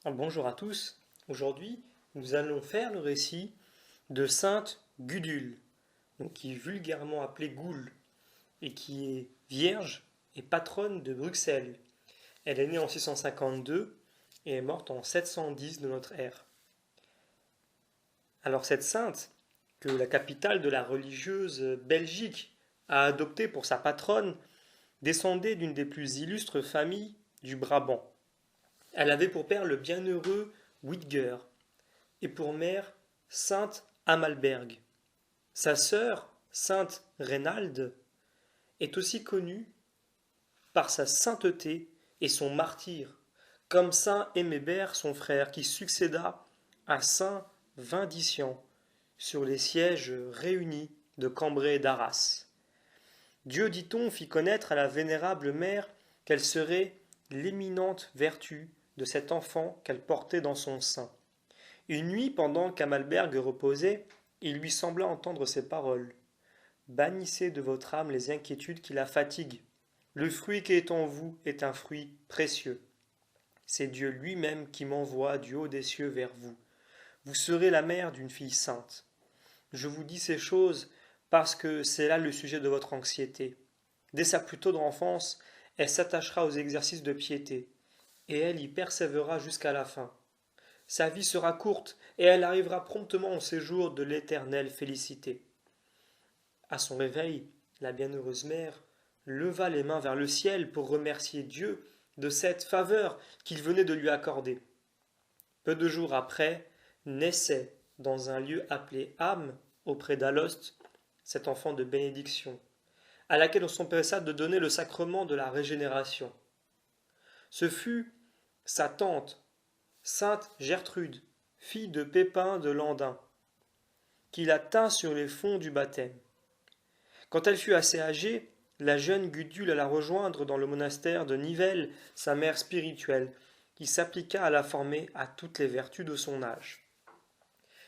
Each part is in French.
Bonjour à tous. Aujourd'hui, nous allons faire le récit de Sainte Gudule, qui est vulgairement appelée Goule, et qui est vierge et patronne de Bruxelles. Elle est née en 652 et est morte en 710 de notre ère. Alors cette sainte, que la capitale de la religieuse Belgique a adoptée pour sa patronne, descendait d'une des plus illustres familles du Brabant. Elle avait pour père le bienheureux Witger, et pour mère sainte Amalberg. Sa sœur, sainte Reynalde, est aussi connue par sa sainteté et son martyre, comme saint Aimébert son frère, qui succéda à saint Vindician sur les sièges réunis de Cambrai et d'Arras. Dieu, dit-on, fit connaître à la vénérable mère quelle serait l'éminente vertu de cet enfant qu'elle portait dans son sein. Une nuit, pendant qu'Amalberg reposait, il lui sembla entendre ces paroles. Bannissez de votre âme les inquiétudes qui la fatiguent. Le fruit qui est en vous est un fruit précieux. C'est Dieu lui-même qui m'envoie du haut des cieux vers vous. Vous serez la mère d'une fille sainte. Je vous dis ces choses parce que c'est là le sujet de votre anxiété. Dès sa plus tendre enfance, elle s'attachera aux exercices de piété, et elle y persévérera jusqu'à la fin. Sa vie sera courte, et elle arrivera promptement au séjour de l'éternelle félicité. À son réveil, la bienheureuse mère leva les mains vers le ciel pour remercier Dieu de cette faveur qu'il venait de lui accorder. Peu de jours après, naissait, dans un lieu appelé Ham, auprès d'Alost, cet enfant de bénédiction, à laquelle on s'empressa de donner le sacrement de la régénération. Ce fut sa tante, sainte Gertrude, fille de Pépin de Landin, qui la tint sur les fonds du baptême. Quand elle fut assez âgée, la jeune Gudule alla rejoindre dans le monastère de Nivelles sa mère spirituelle, qui s'appliqua à la former à toutes les vertus de son âge.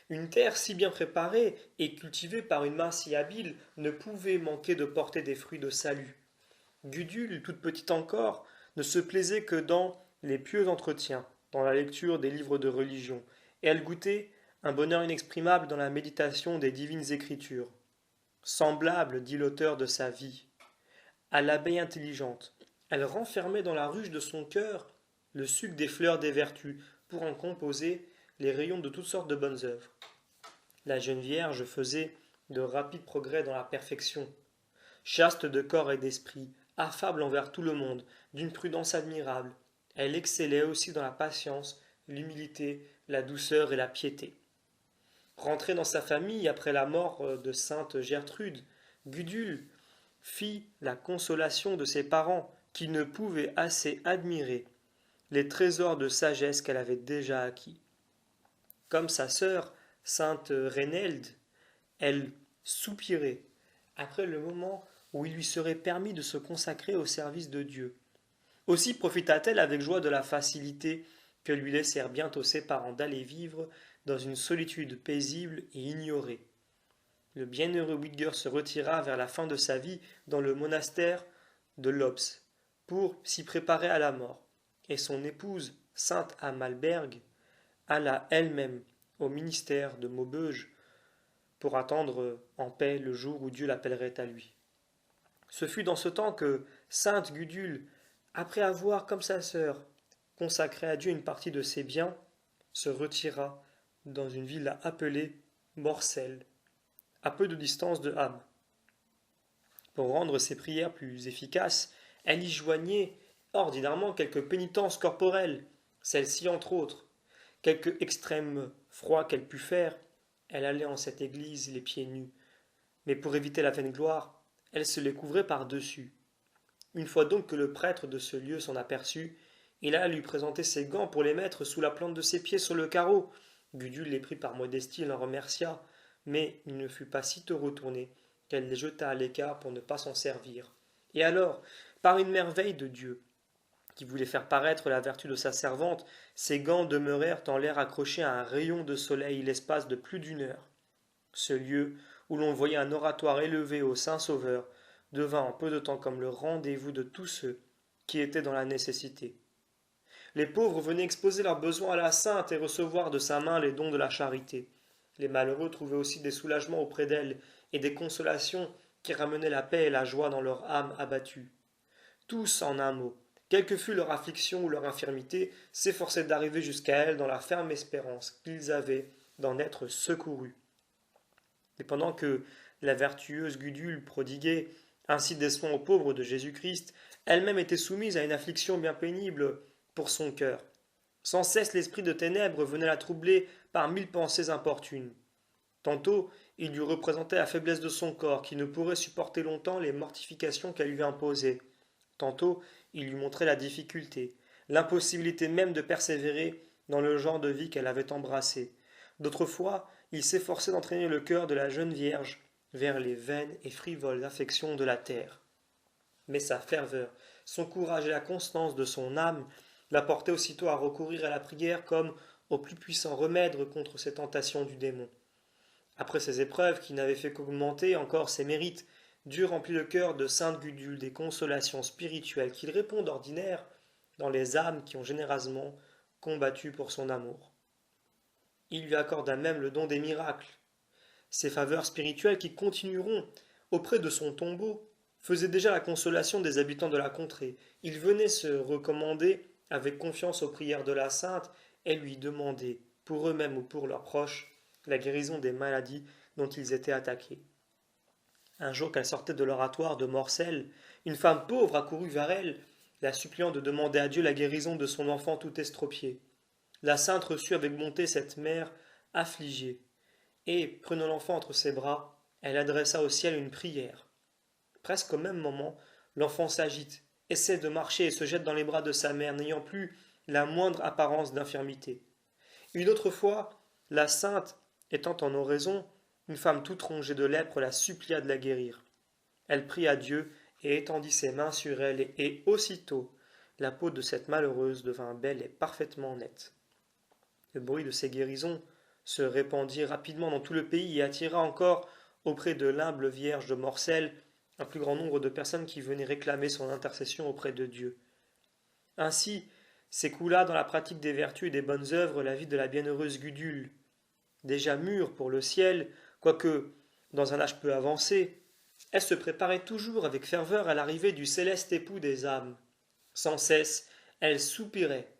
Une terre si bien préparée et cultivée par une main si habile ne pouvait manquer de porter des fruits de salut. Gudule, toute petite encore, ne se plaisait que dans les pieux entretiens, dans la lecture des livres de religion, et elle goûtait un bonheur inexprimable dans la méditation des divines écritures. Semblable, dit l'auteur de sa vie, à l'abeille intelligente, elle renfermait dans la ruche de son cœur le suc des fleurs des vertus pour en composer les rayons de toutes sortes de bonnes œuvres. La jeune vierge faisait de rapides progrès dans la perfection. Chaste de corps et d'esprit, affable envers tout le monde, d'une prudence admirable, elle excellait aussi dans la patience, l'humilité, la douceur et la piété. Rentrée dans sa famille après la mort de sainte Gertrude, Gudule fit la consolation de ses parents, qui ne pouvaient assez admirer les trésors de sagesse qu'elle avait déjà acquis. Comme sa sœur, sainte Reynelde, elle soupirait après le moment où il lui serait permis de se consacrer au service de Dieu. Aussi profita-t-elle avec joie de la facilité que lui laissèrent bientôt ses parents d'aller vivre dans une solitude paisible et ignorée. Le bienheureux Witger se retira vers la fin de sa vie dans le monastère de Lobs pour s'y préparer à la mort, et son épouse, sainte Amalberg, alla elle-même au ministère de Maubeuge pour attendre en paix le jour où Dieu l'appellerait à lui. Ce fut dans ce temps que sainte Gudule, après avoir, comme sa sœur, consacré à Dieu une partie de ses biens, se retira dans une ville appelée Morcel, à peu de distance de Ham. Pour rendre ses prières plus efficaces, elle y joignait ordinairement quelques pénitences corporelles, celle-ci entre autres. Quelque extrême froid qu'elle pût faire, elle allait en cette église les pieds nus, mais pour éviter la vaine gloire, elle se les couvrait par-dessus. Une fois donc que le prêtre de ce lieu s'en aperçut, il alla lui présenter ses gants pour les mettre sous la plante de ses pieds sur le carreau. Gudule les prit par modestie et l'en remercia, mais il ne fut pas sitôt retourné qu'elle les jeta à l'écart pour ne pas s'en servir. Et alors, par une merveille de Dieu, qui voulait faire paraître la vertu de sa servante, ses gants demeurèrent en l'air accrochés à un rayon de soleil l'espace de plus d'une heure. Ce lieu, où l'on voyait un oratoire élevé au Saint-Sauveur, devint en peu de temps comme le rendez-vous de tous ceux qui étaient dans la nécessité. Les pauvres venaient exposer leurs besoins à la sainte et recevoir de sa main les dons de la charité. Les malheureux trouvaient aussi des soulagements auprès d'elle et des consolations qui ramenaient la paix et la joie dans leur âme abattue. Tous, en un mot, quelle que fût leur affliction ou leur infirmité, s'efforçaient d'arriver jusqu'à elle dans la ferme espérance qu'ils avaient d'en être secourus. Et pendant que la vertueuse Gudule prodiguait ainsi des soins aux pauvres de Jésus-Christ, elle-même était soumise à une affliction bien pénible pour son cœur. Sans cesse l'esprit de ténèbres venait la troubler par mille pensées importunes. Tantôt il lui représentait la faiblesse de son corps, qui ne pourrait supporter longtemps les mortifications qu'elle lui imposait. Tantôt il lui montrait la difficulté, l'impossibilité même de persévérer dans le genre de vie qu'elle avait embrassé. D'autres fois, il s'efforçait d'entraîner le cœur de la jeune Vierge vers les vaines et frivoles affections de la terre. Mais sa ferveur, son courage et la constance de son âme la portaient aussitôt à recourir à la prière comme au plus puissant remède contre ces tentations du démon. Après ces épreuves qui n'avaient fait qu'augmenter encore ses mérites, Dieu remplit le cœur de sainte Gudule des consolations spirituelles qu'il répond d'ordinaire dans les âmes qui ont généreusement combattu pour son amour. Il lui accorda même le don des miracles. Ces faveurs spirituelles qui continueront auprès de son tombeau faisaient déjà la consolation des habitants de la contrée. Ils venaient se recommander avec confiance aux prières de la sainte et lui demander, pour eux-mêmes ou pour leurs proches, la guérison des maladies dont ils étaient attaqués. Un jour qu'elle sortait de l'oratoire de Morcel, une femme pauvre accourut vers elle, la suppliant de demander à Dieu la guérison de son enfant tout estropié. La sainte reçut avec bonté cette mère affligée, et, prenant l'enfant entre ses bras, elle adressa au ciel une prière. Presque au même moment, l'enfant s'agite, essaie de marcher et se jette dans les bras de sa mère, n'ayant plus la moindre apparence d'infirmité. Une autre fois, la sainte, étant en oraison, une femme toute rongée de lèpre la supplia de la guérir. Elle pria Dieu et étendit ses mains sur elle, et aussitôt la peau de cette malheureuse devint belle et parfaitement nette. Le bruit de ces guérisons se répandit rapidement dans tout le pays et attira encore auprès de l'humble Vierge de Morcel un plus grand nombre de personnes qui venaient réclamer son intercession auprès de Dieu. Ainsi s'écoula dans la pratique des vertus et des bonnes œuvres la vie de la bienheureuse Gudule. Déjà mûre pour le ciel, quoique dans un âge peu avancé, elle se préparait toujours avec ferveur à l'arrivée du céleste époux des âmes. Sans cesse, elle soupirait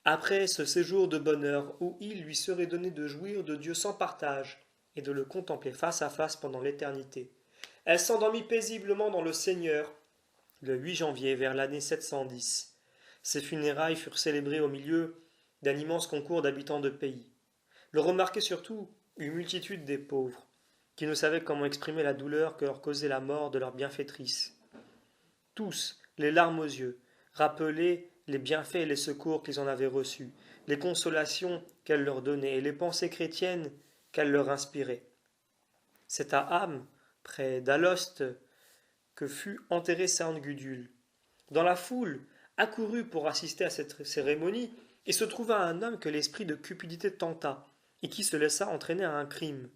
après ce séjour de bonheur où il lui serait donné de jouir de Dieu sans partage et de le contempler face à face pendant l'éternité. Elle s'endormit paisiblement dans le Seigneur le 8 janvier vers l'année 710. Ses funérailles furent célébrées au milieu d'un immense concours d'habitants de pays. Le remarquait surtout une multitude des pauvres, qui ne savaient comment exprimer la douleur que leur causait la mort de leur bienfaitrice. Tous, les larmes aux yeux, rappelaient les bienfaits et les secours qu'ils en avaient reçus, les consolations qu'elle leur donnait et les pensées chrétiennes qu'elle leur inspirait. C'est à Ham, près d'Alost, que fut enterrée sainte Gudule. Dans la foule, accourue pour assister à cette cérémonie, il se trouva un homme que l'esprit de cupidité tenta, et qui se laissa entraîner à un crime.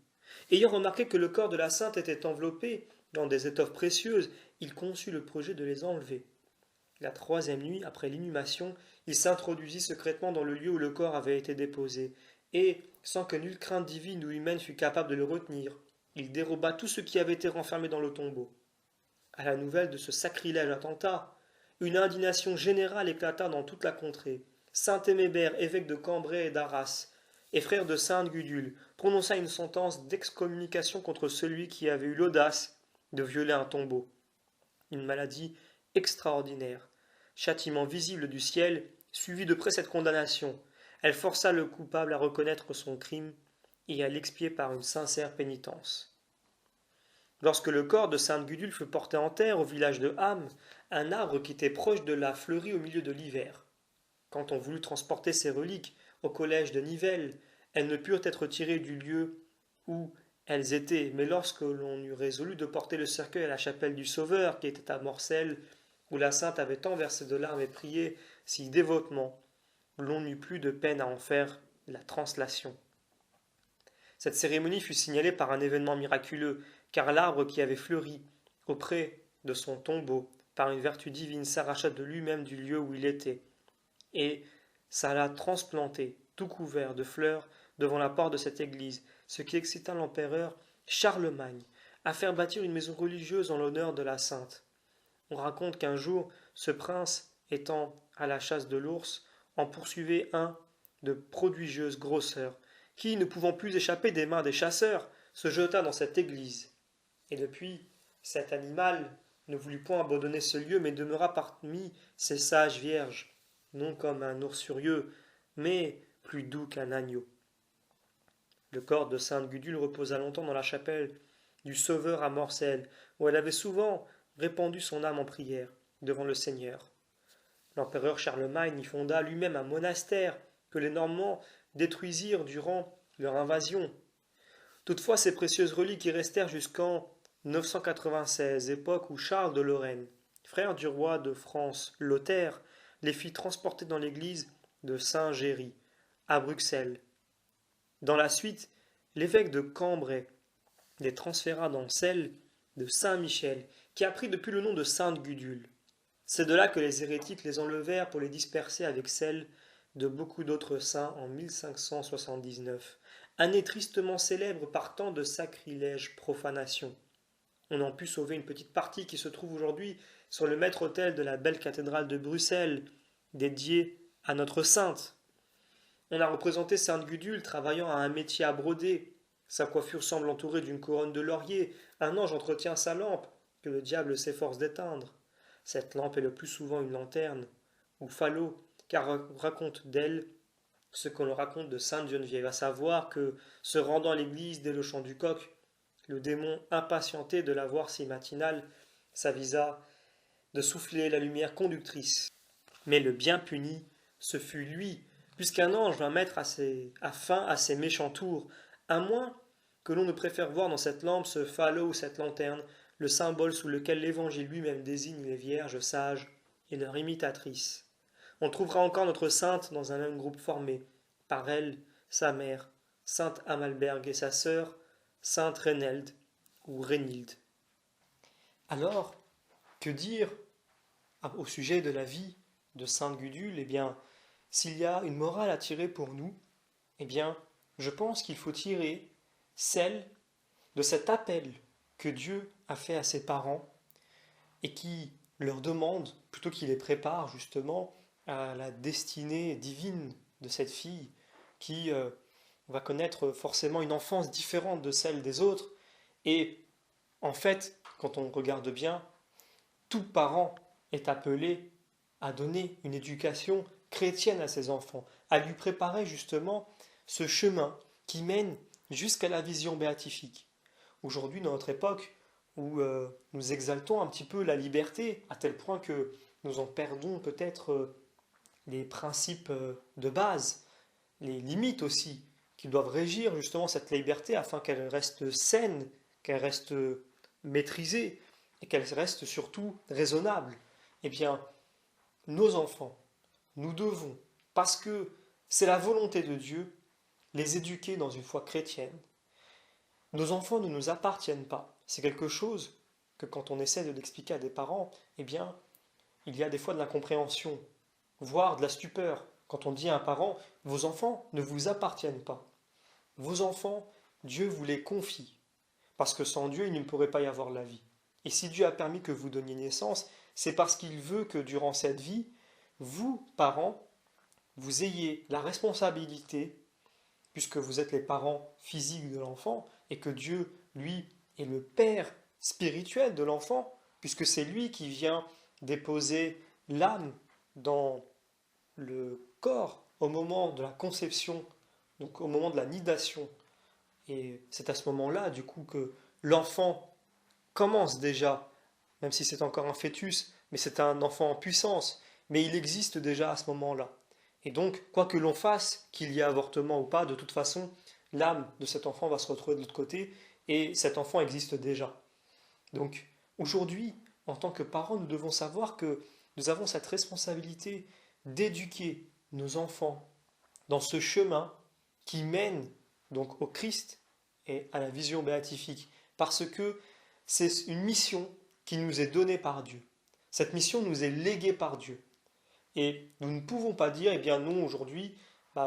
Ayant remarqué que le corps de la sainte était enveloppé dans des étoffes précieuses, il conçut le projet de les enlever. La troisième nuit, après l'inhumation, il s'introduisit secrètement dans le lieu où le corps avait été déposé, et, sans que nulle crainte divine ou humaine fût capable de le retenir, il déroba tout ce qui avait été renfermé dans le tombeau. À la nouvelle de ce sacrilège attentat, une indignation générale éclata dans toute la contrée. Saint Aimébert, évêque de Cambrai et d'Arras, et frère de sainte Gudule, prononça une sentence d'excommunication contre celui qui avait eu l'audace de violer un tombeau. Une maladie extraordinaire, châtiment visible du ciel, suivit de près cette condamnation. Elle força le coupable à reconnaître son crime et à l'expier par une sincère pénitence. Lorsque le corps de sainte Gudule fut porté en terre au village de Ham, un arbre qui était proche de là fleurit au milieu de l'hiver. Quand on voulut transporter ces reliques au collège de Nivelles, elles ne purent être tirées du lieu où elles étaient, mais lorsque l'on eut résolu de porter le cercueil à la chapelle du Sauveur, qui était à Morcel, où la sainte avait tant versé de larmes et prié si dévotement, l'on n'eut plus de peine à en faire la translation. Cette cérémonie fut signalée par un événement miraculeux, car l'arbre qui avait fleuri auprès de son tombeau, par une vertu divine, s'arracha de lui-même du lieu où il était, et s'alla transplanter, tout couvert de fleurs, devant la porte de cette église, ce qui excita l'empereur Charlemagne à faire bâtir une maison religieuse en l'honneur de la sainte. On raconte qu'un jour, ce prince, étant à la chasse de l'ours, en poursuivait un de prodigieuse grosseur, qui, ne pouvant plus échapper des mains des chasseurs, se jeta dans cette église. Et depuis, cet animal ne voulut point abandonner ce lieu, mais demeura parmi ces sages vierges, non comme un ours furieux, mais plus doux qu'un agneau. Le corps de sainte Gudule reposa longtemps dans la chapelle du Sauveur à Morcelles, où elle avait souvent répandu son âme en prière devant le Seigneur. L'empereur Charlemagne y fonda lui-même un monastère que les Normands détruisirent durant leur invasion. Toutefois, ces précieuses reliques y restèrent jusqu'en 996, époque où Charles de Lorraine, frère du roi de France Lothaire, les fit transporter dans l'église de Saint-Géry, à Bruxelles. Dans la suite, l'évêque de Cambrai les transféra dans celle de Saint-Michel, qui a pris depuis le nom de Sainte Gudule. C'est de là que les hérétiques les enlevèrent pour les disperser avec celle de beaucoup d'autres saints en 1579, année tristement célèbre par tant de sacrilèges profanations. On en put sauver une petite partie qui se trouve aujourd'hui sur le maître-autel de la belle cathédrale de Bruxelles, dédiée à notre sainte. On a représenté Sainte Gudule travaillant à un métier à broder. Sa coiffure semble entourée d'une couronne de laurier. Un ange entretient sa lampe, que le diable s'efforce d'éteindre. Cette lampe est le plus souvent une lanterne, ou falot, car on raconte d'elle ce qu'on leur raconte de Sainte Geneviève, à savoir que, se rendant à l'église dès le chant du coq, le démon, impatienté de la voir si matinale, s'avisa de souffler la lumière conductrice. Mais le bien puni, ce fut lui, puisqu'un ange vint mettre fin à ses méchants tours, à moins que l'on ne préfère voir dans cette lampe ce falot ou cette lanterne, le symbole sous lequel l'Évangile lui-même désigne les vierges sages et leurs imitatrices. On trouvera encore notre sainte dans un même groupe formé par elle, sa mère, sainte Amalberg et sa sœur, sainte Renelde ou Rénilde. Alors, que dire au sujet de la vie de sainte Gudule? Eh bien, s'il y a une morale à tirer pour nous, eh bien, je pense qu'il faut tirer celle de cet appel que Dieu a fait à ses parents et qui leur demande, plutôt qu'il les prépare justement à la destinée divine de cette fille qui va connaître forcément une enfance différente de celle des autres. Et en fait, quand on regarde bien, tout parent est appelé à donner une éducation chrétienne à ses enfants, à lui préparer justement ce chemin qui mène jusqu'à la vision béatifique. Aujourd'hui, dans notre époque, où nous exaltons un petit peu la liberté, à tel point que nous en perdons peut-être les principes de base, les limites aussi, qui doivent régir justement cette liberté afin qu'elle reste saine, qu'elle reste maîtrisée et qu'elle reste surtout raisonnable. Eh bien, nos enfants, nous devons, parce que c'est la volonté de Dieu, les éduquer dans une foi chrétienne. Nos enfants ne nous appartiennent pas. C'est quelque chose que quand on essaie de l'expliquer à des parents, eh bien, il y a des fois de l'incompréhension, voire de la stupeur. Quand on dit à un parent, vos enfants ne vous appartiennent pas. Vos enfants, Dieu vous les confie. Parce que sans Dieu, il ne pourrait pas y avoir la vie. Et si Dieu a permis que vous donniez naissance, c'est parce qu'il veut que durant cette vie, vous, parents, vous ayez la responsabilité, puisque vous êtes les parents physiques de l'enfant, et que Dieu, lui, est le père spirituel de l'enfant, puisque c'est lui qui vient déposer l'âme dans le corps au moment de la conception, donc au moment de la nidation. Et c'est à ce moment-là, du coup, que l'enfant commence déjà, même si c'est encore un fœtus, mais c'est un enfant en puissance, mais il existe déjà à ce moment-là. Et donc, quoi que l'on fasse, qu'il y ait avortement ou pas, de toute façon, l'âme de cet enfant va se retrouver de l'autre côté, et cet enfant existe déjà. Donc, aujourd'hui, en tant que parents, nous devons savoir que nous avons cette responsabilité d'éduquer nos enfants dans ce chemin qui mène donc au Christ et à la vision béatifique, parce que c'est une mission qui nous est donnée par Dieu. Cette mission nous est léguée par Dieu. Et nous ne pouvons pas dire, eh bien non, aujourd'hui,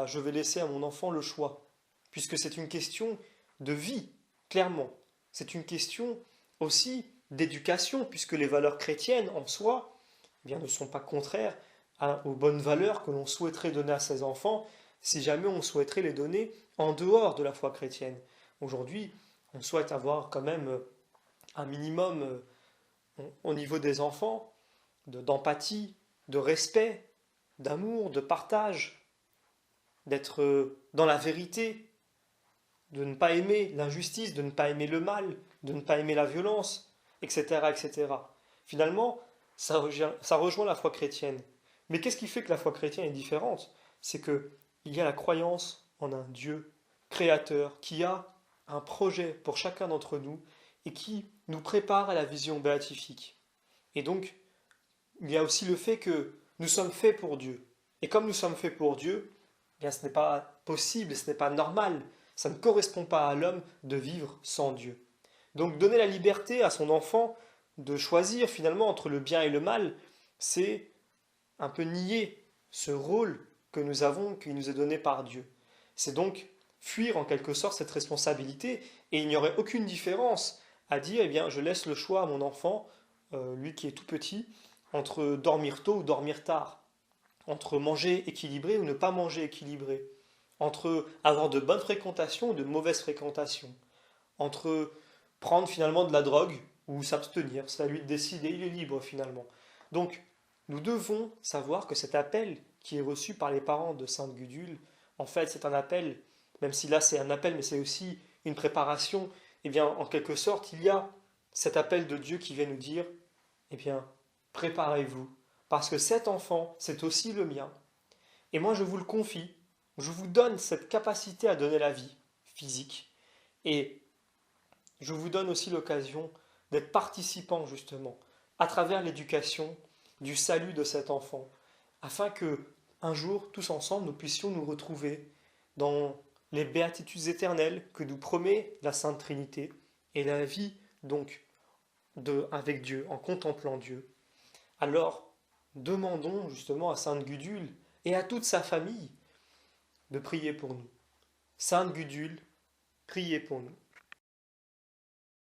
je vais laisser à mon enfant le choix, puisque c'est une question de vie, clairement. C'est une question aussi d'éducation, puisque les valeurs chrétiennes en soi, eh bien, ne sont pas contraires aux bonnes valeurs que l'on souhaiterait donner à ses enfants, si jamais on souhaiterait les donner en dehors de la foi chrétienne. Aujourd'hui, on souhaite avoir quand même un minimum au niveau des enfants d'empathie, de respect, d'amour, de partage, d'être dans la vérité, de ne pas aimer l'injustice, de ne pas aimer le mal, de ne pas aimer la violence, etc. etc. Finalement, ça rejoint la foi chrétienne. Mais qu'est-ce qui fait que la foi chrétienne est différente? C'est que il y a la croyance en un Dieu créateur qui a un projet pour chacun d'entre nous et qui nous prépare à la vision béatifique. Et donc, il y a aussi le fait que nous sommes faits pour Dieu. Et comme nous sommes faits pour Dieu, eh bien ce n'est pas possible, ce n'est pas normal, ça ne correspond pas à l'homme de vivre sans Dieu. Donc donner la liberté à son enfant de choisir finalement entre le bien et le mal, c'est un peu nier ce rôle que nous avons, qui nous est donné par Dieu. C'est donc fuir en quelque sorte cette responsabilité, et il n'y aurait aucune différence à dire, eh bien, je laisse le choix à mon enfant, lui qui est tout petit, entre dormir tôt ou dormir tard, entre manger équilibré ou ne pas manger équilibré, entre avoir de bonnes fréquentations ou de mauvaises fréquentations, entre prendre finalement de la drogue ou s'abstenir. C'est à lui de décider, il est libre finalement. Donc, nous devons savoir que cet appel qui est reçu par les parents de Sainte Gudule, en fait, c'est un appel, même si là c'est un appel, mais c'est aussi une préparation, eh bien, en quelque sorte, il y a cet appel de Dieu qui vient nous dire, eh bien, préparez-vous, parce que cet enfant, c'est aussi le mien. Et moi, je vous le confie, je vous donne cette capacité à donner la vie physique, et je vous donne aussi l'occasion d'être participant justement à travers l'éducation du salut de cet enfant, afin que un jour, tous ensemble, nous puissions nous retrouver dans les béatitudes éternelles que nous promet la Sainte Trinité et la vie donc avec Dieu, en contemplant Dieu. Alors, demandons justement à Sainte Gudule et à toute sa famille de prier pour nous. Sainte Gudule, priez pour nous.